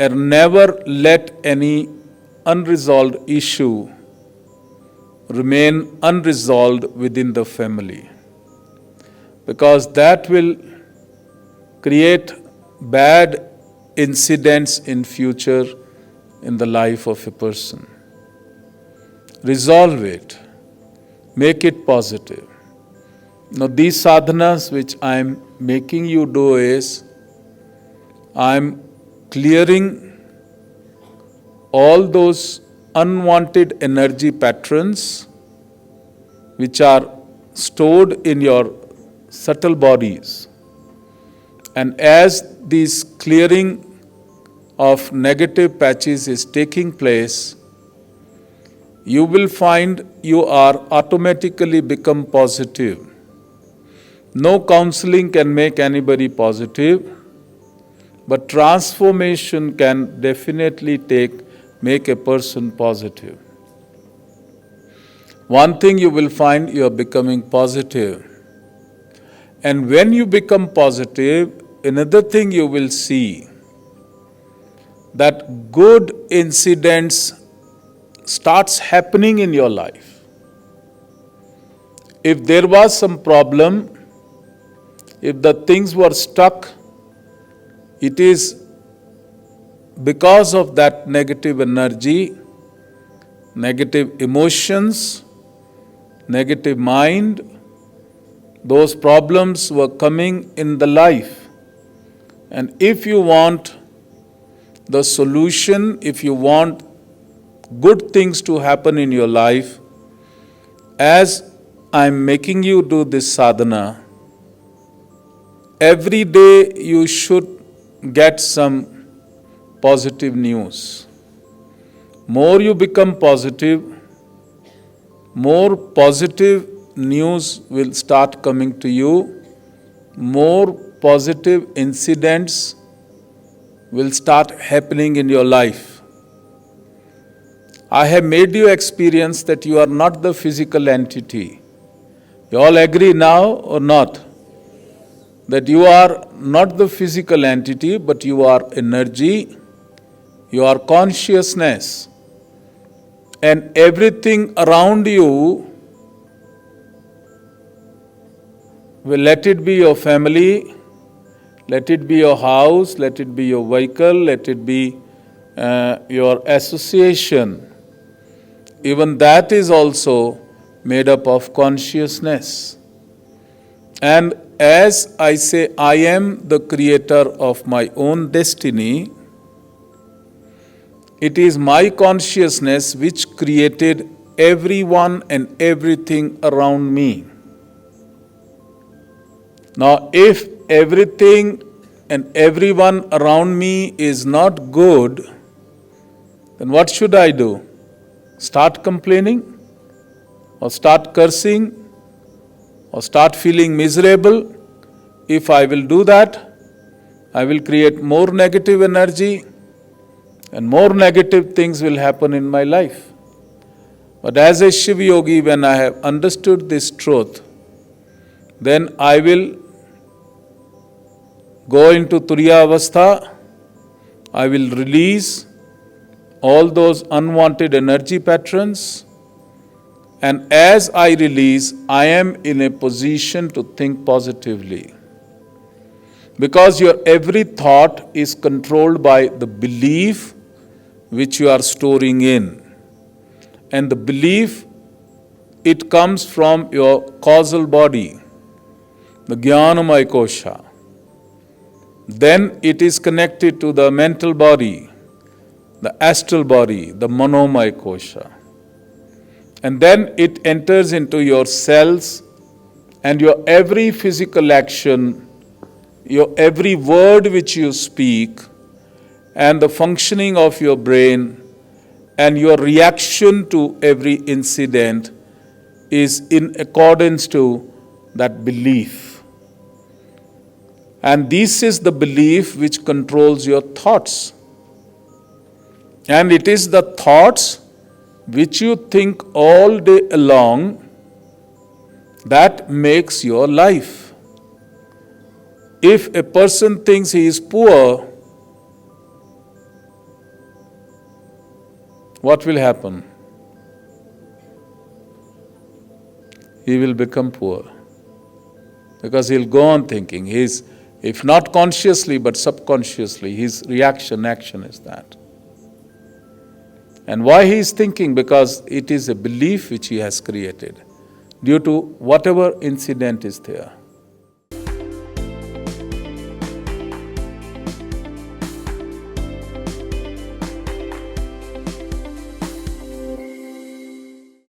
and never let any unresolved issue remain unresolved within the family, because that will create bad incidents in future in the life of a person. Resolve it. Make it positive. Now these sadhanas which I am making you do is, I am clearing all those unwanted energy patterns which are stored in your subtle bodies. And as this clearing of negative patches is taking place, you will find you are automatically become positive. No counseling can make anybody positive, but transformation can definitely make a person positive. One thing you will find, you are becoming positive. And when you become positive, another thing you will see, that good incidents starts happening in your life. If there was some problem, if the things were stuck, it is because of that negative energy, negative emotions, negative mind. Those problems were coming in the life. And if you want the solution, if you want good things to happen in your life, as I am making you do this sadhana, every day you should get some positive news. More you become positive, more positive news will start coming to you, more positive incidents will start happening in your life. I have made you experience that you are not the physical entity. You all agree now or not? That you are not the physical entity, but you are energy, you are consciousness. And everything around you, well, let it be your family, let it be your house, let it be your vehicle, let it be your association. Even that is also made up of consciousness. And as I say, I am the creator of my own destiny, it is my consciousness which created everyone and everything around me. Now, if everything and everyone around me is not good, then what should I do? Start complaining? Or start cursing? Or start feeling miserable? If I will do that, I will create more negative energy and more negative things will happen in my life. But as a Shiva Yogi, when I have understood this truth, then I will go into Turiya Avastha, I will release all those unwanted energy patterns, and as I release, I am in a position to think positively. Because your every thought is controlled by the belief which you are storing in. And the belief, it comes from your causal body, the Jnanamaya Kosha. Then it is connected to the mental body, the astral body, the Manomaya Kosha. And then it enters into your cells, and your every physical action, your every word which you speak, and the functioning of your brain, and your reaction to every incident is in accordance to that belief. And this is the belief which controls your thoughts. And it is the thoughts which you think all day long that makes your life. If a person thinks he is poor, what will happen? He will become poor. Because he'll go on thinking. If not consciously but subconsciously, his action is that. And why he is thinking? Because it is a belief which he has created due to whatever incident is there.